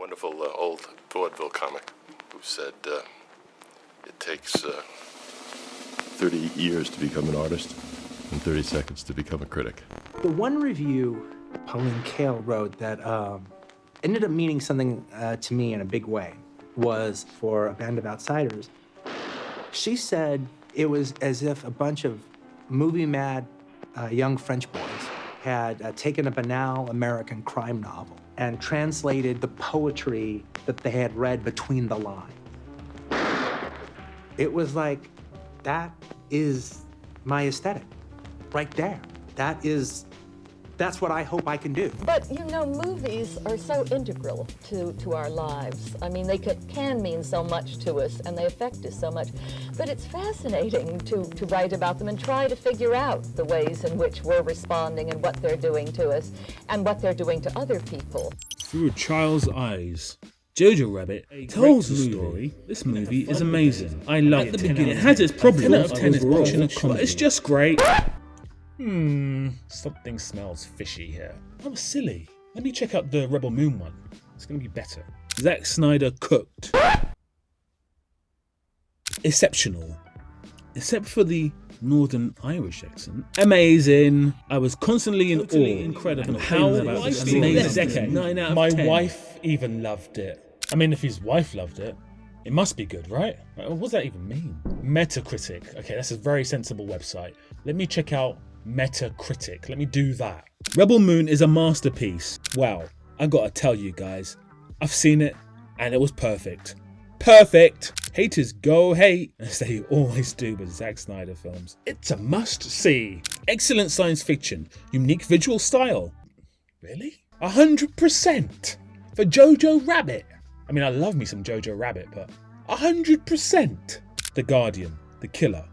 wonderful old vaudeville comic who said it takes 30 years to become an artist and 30 seconds to become a critic. The one review Pauline Kael wrote that ended up meaning something to me in a big way was for A Band of Outsiders. She said it was as if a bunch of movie-mad young French boys had taken a banal American crime novel and translated the poetry that they had read between the lines. It was like, that is my aesthetic, right there. That's what I hope I can do. But, you know, movies are so integral to our lives. I mean, they can mean so much to us, and they affect us so much. But it's fascinating to write about them and try to figure out the ways in which we're responding and what they're doing to us and what they're doing to other people. Through a child's eyes. Jojo Rabbit tells the story. This movie is amazing. I love it. At the beginning, it has its problems. 10 out of 10 is watching a comedy. But it's just great. Something smells fishy here. That was silly. Let me check out the Rebel Moon one. It's going to be better. Zack Snyder cooked. Exceptional. Except for the Northern Irish accent. Amazing. I was constantly in awe. Incredible. How about this amazing decade. 9 out of 10. My wife even loved it. I mean, if his wife loved it, it must be good, right? What does that even mean? Metacritic. Okay, that's a very sensible website. Let me check out Metacritic. Let me do that. Rebel Moon is a masterpiece. Wow, I gotta tell you guys, I've seen it and it was perfect. Perfect! Haters go hate, as they always do with Zack Snyder films. It's a must-see. Excellent science fiction, unique visual style. Really? 100% for Jojo Rabbit. I mean, I love me some Jojo Rabbit, but 100%. The Guardian, The Killer.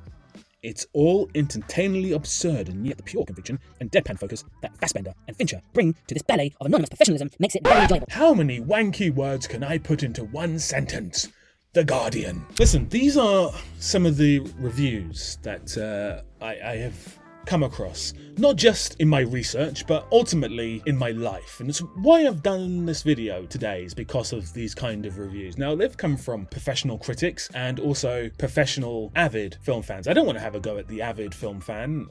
It's all entertainingly absurd, and yet the pure conviction and deadpan focus that Fassbender and Fincher bring to this ballet of anonymous professionalism makes it very enjoyable. How many wanky words can I put into one sentence? The Guardian. Listen, these are some of the reviews that I have come across, not just in my research, but ultimately in my life. And it's why I've done this video today, is because of these kind of reviews. Now, they've come from professional critics and also professional avid film fans. I don't want to have a go at the avid film fan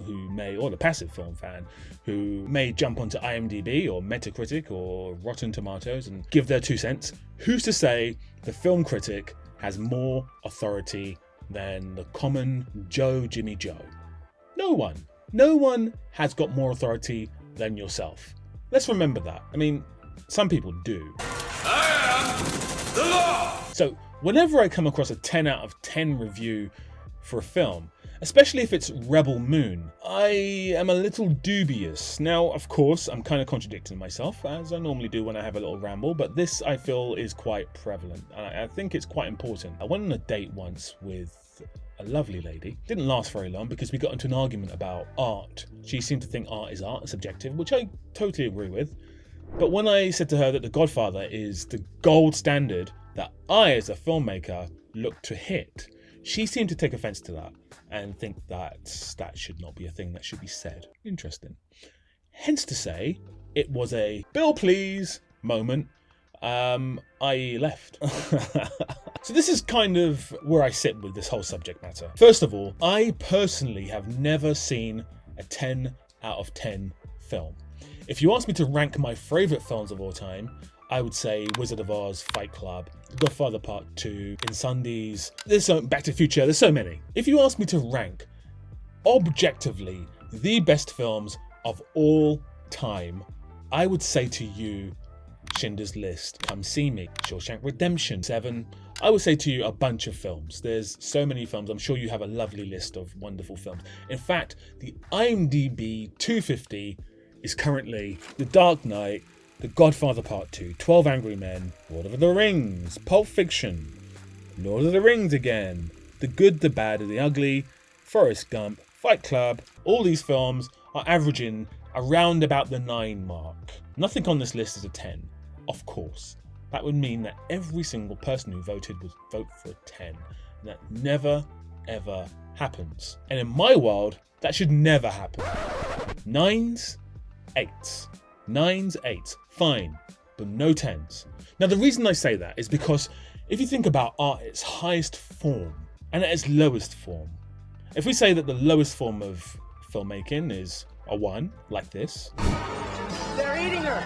or the passive film fan who may jump onto IMDb or Metacritic or Rotten Tomatoes and give their 2 cents. Who's to say the film critic has more authority than the common Jimmy Joe? No one. No one has got more authority than yourself. Let's remember that. I mean, some people do. I am the law! So, whenever I come across a 10 out of 10 review for a film, especially if it's Rebel Moon, I am a little dubious. Now, of course, I'm kind of contradicting myself, as I normally do when I have a little ramble, but this, I feel, is quite prevalent. I think it's quite important. I went on a date once with a lovely lady. Didn't last very long because we got into an argument about art. She seemed to think art is art and subjective, which I totally agree with. But when I said to her that The Godfather is the gold standard that I, as a filmmaker, look to hit, she seemed to take offense to that and think that that should not be a thing that should be said. Interesting. Hence to say, it was a bill please moment. I left. So this is kind of where I sit with this whole subject matter. First of all, I personally have never seen a 10 out of 10 film. If you ask me to rank my favourite films of all time, I would say Wizard of Oz, Fight Club, Godfather Part 2, Incendies, Back to the Future, there's so many. If you ask me to rank objectively the best films of all time, I would say to you Schindler's List, Come See Me, Shawshank Redemption, Seven. I would say to you a bunch of films. There's so many films. I'm sure you have a lovely list of wonderful films. In fact, the IMDb 250 is currently The Dark Knight, The Godfather Part 2, 12 Angry Men, Lord of the Rings, Pulp Fiction, Lord of the Rings again, The Good, the Bad, and the Ugly, Forrest Gump, Fight Club. All these films are averaging around about the 9 mark. Nothing on this list is a 10. Of course, that would mean that every single person who voted would vote for a 10. And that never, ever happens. And in my world, that should never happen. 9s, 8s. 9s, 8s. Fine. but no 10s. Now, the reason I say that is because if you think about art at its highest form and at its lowest form, if we say that the lowest form of filmmaking is a 1, like this. They're eating her!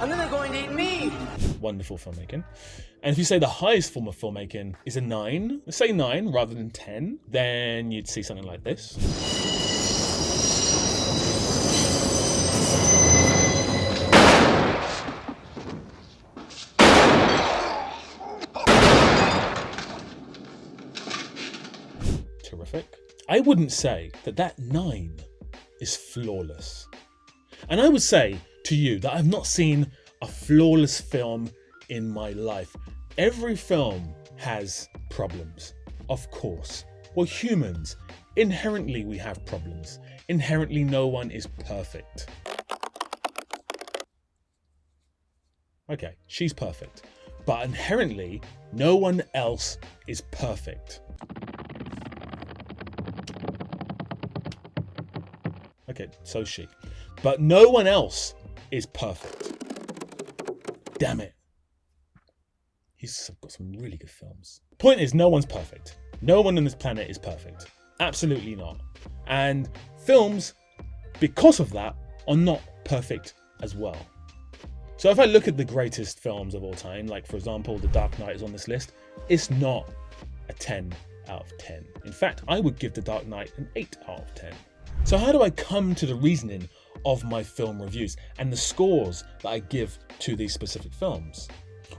And then they're going to eat me! Wonderful filmmaking. And if you say the highest form of filmmaking is a 9, say 9 rather than 10, then you'd see something like this. Terrific. I wouldn't say that that 9 is flawless. And I would say to you that I've not seen a flawless film in my life. Every film has problems, of course. We're humans. Inherently we have problems. Inherently no one is perfect. Okay, she's perfect. But inherently no one else is perfect. Okay, so she. But no one else is perfect. Damn it. He's got some really good films. Point is, no one's perfect. No one on this planet is perfect. Absolutely not. And films, because of that, are not perfect as well. So if I look at the greatest films of all time, like for example, The Dark Knight is on this list, it's not a 10 out of 10. In fact, I would give The Dark Knight an 8 out of 10. So how do I come to the reasoning of my film reviews and the scores that I give to these specific films?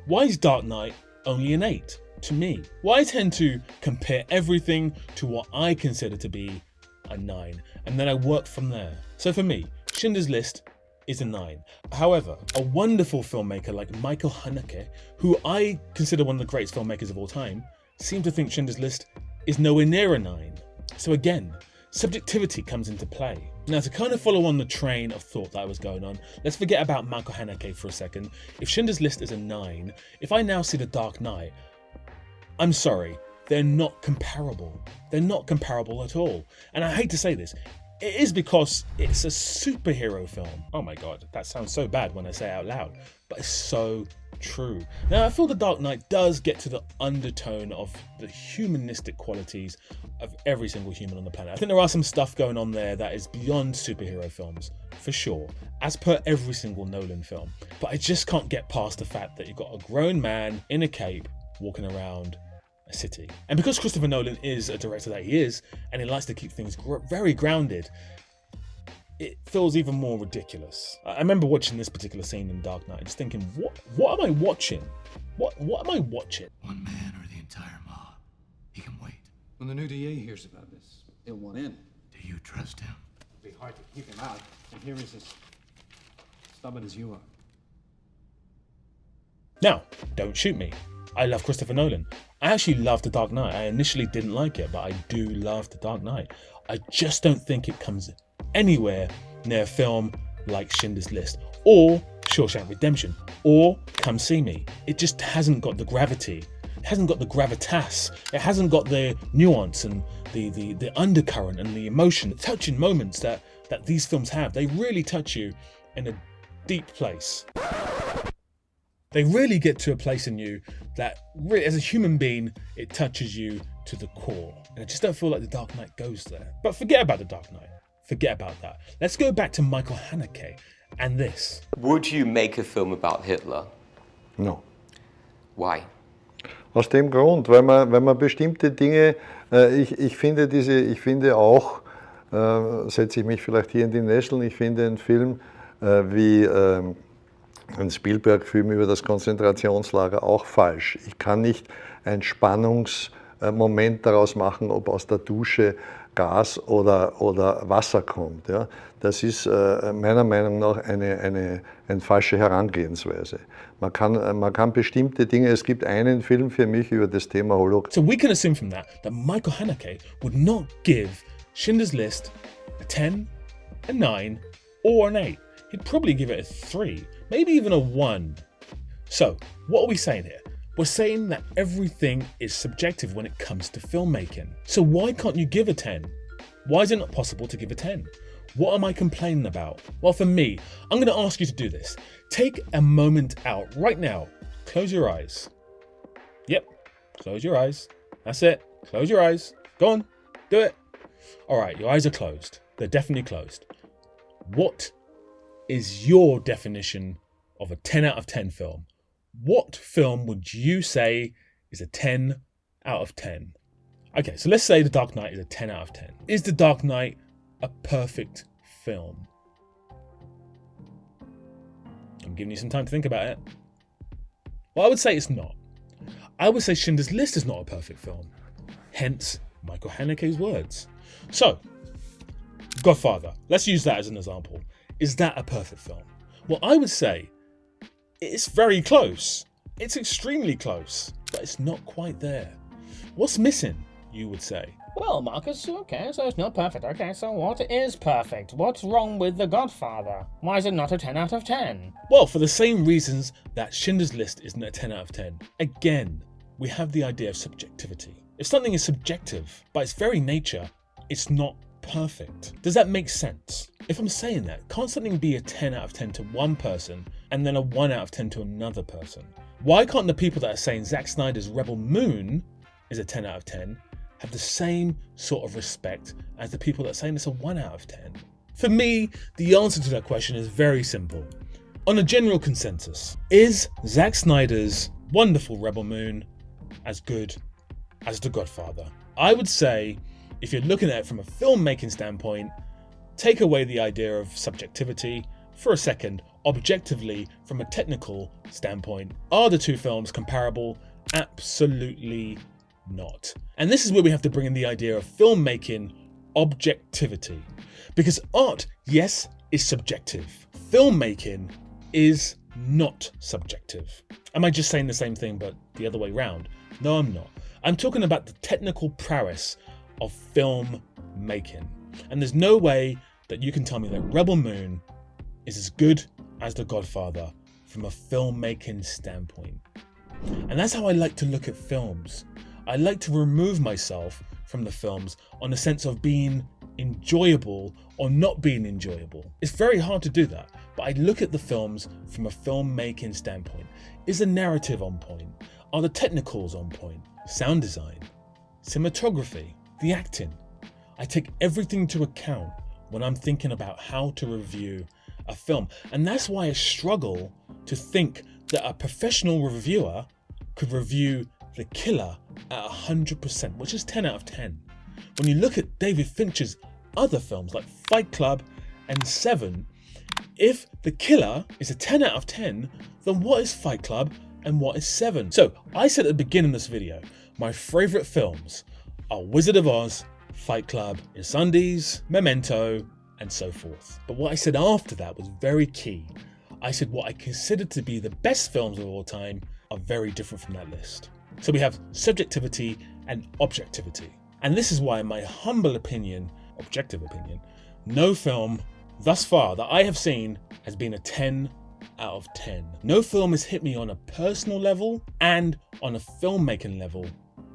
Why is Dark Knight only an 8 to me? Why I tend to compare everything to what I consider to be a 9, and then I work from there. So for me, Schindler's List is a 9. However, a wonderful filmmaker like Michael Haneke, who I consider one of the greatest filmmakers of all time, seems to think Schindler's List is nowhere near a 9. So again, subjectivity comes into play. Now, to kind of follow on the train of thought that I was going on, let's forget about Michael Haneke for a second. If Schindler's List is a 9, if I now see The Dark Knight, I'm sorry, they're not comparable. They're not comparable at all. And I hate to say this, it is because it's a superhero film. Oh my God, that sounds so bad when I say it out loud, but it's so true. Now, I feel The Dark Knight does get to the undertone of the humanistic qualities of every single human on the planet. I think there are some stuff going on there that is beyond superhero films, for sure, as per every single Nolan film. But I just can't get past the fact that you've got a grown man in a cape walking around a city. And because Christopher Nolan is a director that he is, and he likes to keep things very grounded, it feels even more ridiculous. I remember watching this particular scene in Dark Knight and just thinking, what am I watching? What am I watching? One man or the entire mob? He can wait. When the new DA hears about this, he'll want in. Do you trust him? It'll be hard to keep him out, and here he's as stubborn as you are. Now, don't shoot me. I love Christopher Nolan. I actually love The Dark Knight. I initially didn't like it, but I do love The Dark Knight. I just don't think it comes anywhere near a film like Schindler's List or Shawshank Redemption or Come See Me. It just hasn't got the gravity. It hasn't got the gravitas. It hasn't got the nuance and the undercurrent and the emotion, the touching moments that these films have. They really touch you in a deep place. They really get to a place in you that really, as a human being, it touches you to the core. And I just don't feel like The Dark Knight goes there. But forget about The Dark Knight. Forget about that. Let's go back to Michael Haneke and this. Would you make a film about Hitler? No. Why? Aus dem Grund, weil man bestimmte Dinge, ich finde auch, setze ich mich vielleicht hier in die Nesseln, ich finde einen Film wie ein Spielberg-Film über das Konzentrationslager auch falsch. Ich kann nicht einen Spannungsmoment daraus machen, ob aus der Dusche Gas oder Wasser kommt. Ja? Das ist meiner Meinung nach eine falsche Herangehensweise. Man kann bestimmte Dinge, es gibt einen Film für mich über das Thema Holocaust. So we can assume from that Michael Haneke would not give Schindler's List a 10, a 9, or an 8. He'd probably give it a 3, maybe even a 1. So, what are we saying here? We're saying that everything is subjective when it comes to filmmaking. So why can't you give a 10? Why is it not possible to give a 10? What am I complaining about? Well, for me, I'm going to ask you to do this. Take a moment out right now. Close your eyes. Yep, close your eyes. That's it. Close your eyes. Go on, do it. All right, your eyes are closed. They're definitely closed. What is your definition of a 10 out of 10 film? What film would you say is a 10 out of 10? Okay, so let's say The Dark Knight is a 10 out of 10. Is The Dark Knight a perfect film? I'm giving you some time to think about it. Well, I would say it's not. I would say Schindler's List is not a perfect film. Hence, Michael Haneke's words. So, Godfather, let's use that as an example. Is that a perfect film? Well, I would say it's very close. It's extremely close, but it's not quite there. What's missing, you would say? Well, Marcus, okay, so it's not perfect. Okay, so what is perfect? What's wrong with The Godfather? Why is it not a 10 out of 10? Well, for the same reasons that Schindler's List isn't a 10 out of 10. Again, we have the idea of subjectivity. If something is subjective, by its very nature, it's not perfect. Does that make sense? If I'm saying that, can't something be a 10 out of 10 to one person and then a 1 out of 10 to another person? Why can't the people that are saying Zack Snyder's Rebel Moon is a 10 out of 10 have the same sort of respect as the people that are saying it's a 1 out of 10? For me, the answer to that question is very simple. On a general consensus, is Zack Snyder's wonderful Rebel Moon as good as The Godfather? I would say, if you're looking at it from a filmmaking standpoint, take away the idea of subjectivity for a second. Objectively, from a technical standpoint, are the two films comparable? Absolutely not. And this is where we have to bring in the idea of filmmaking objectivity. Because art, yes, is subjective. Filmmaking is not subjective. Am I just saying the same thing but the other way round? No, I'm not. I'm talking about the technical prowess of film making. And there's no way that you can tell me that Rebel Moon is as good as The Godfather from a filmmaking standpoint. And that's how I like to look at films. I like to remove myself from the films on the sense of being enjoyable or not being enjoyable. It's very hard to do that, but I look at the films from a filmmaking standpoint. Is the narrative on point? Are the technicals on point? Sound design, cinematography, the acting. I take everything into account when I'm thinking about how to review a film. And that's why I struggle to think that a professional reviewer could review The Killer at 100%, which is 10 out of 10. When you look at David Fincher's other films like Fight Club and Seven, if The Killer is a 10 out of 10, then what is Fight Club and what is Seven? So I said at the beginning of this video, my favourite films are Wizard of Oz, Fight Club, Incendies, Memento, and so forth. But what I said after that was very key. I said what I consider to be the best films of all time are very different from that list. So we have subjectivity and objectivity. And this is why, in my humble opinion, objective opinion, no film thus far that I have seen has been a 10 out of 10. No film has hit me on a personal level and on a filmmaking level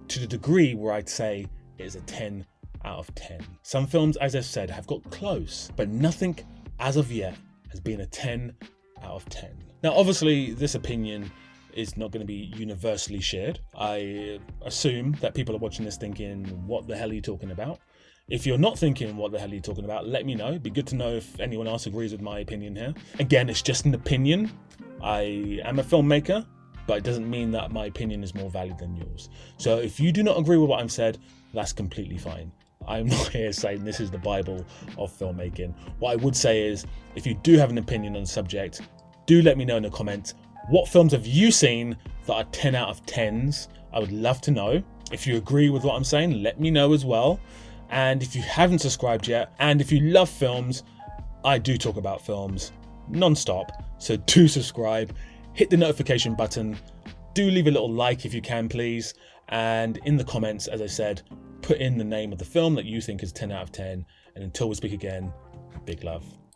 to the degree where I'd say it is a 10 out of 10. Some films, as I've said, have got close, but nothing as of yet has been a 10 out of 10. Now, obviously, this opinion is not going to be universally shared. I assume that people are watching this thinking, what the hell are you talking about? If you're not thinking, what the hell are you talking about, let me know. It'd be good to know if anyone else agrees with my opinion here. Again, it's just an opinion. I am a filmmaker, but it doesn't mean that my opinion is more valid than yours. So if you do not agree with what I've said, that's completely fine. I'm not here saying this is the Bible of filmmaking. What I would say is, if you do have an opinion on the subject, do let me know in the comments. What films have you seen that are 10 out of 10s? I would love to know. If you agree with what I'm saying, let me know as well. And if you haven't subscribed yet, and if you love films, I do talk about films non-stop. So do subscribe, hit the notification button, do leave a little like if you can, please. And in the comments, as I said, put in the name of the film that you think is 10 out of 10. And until we speak again, big love.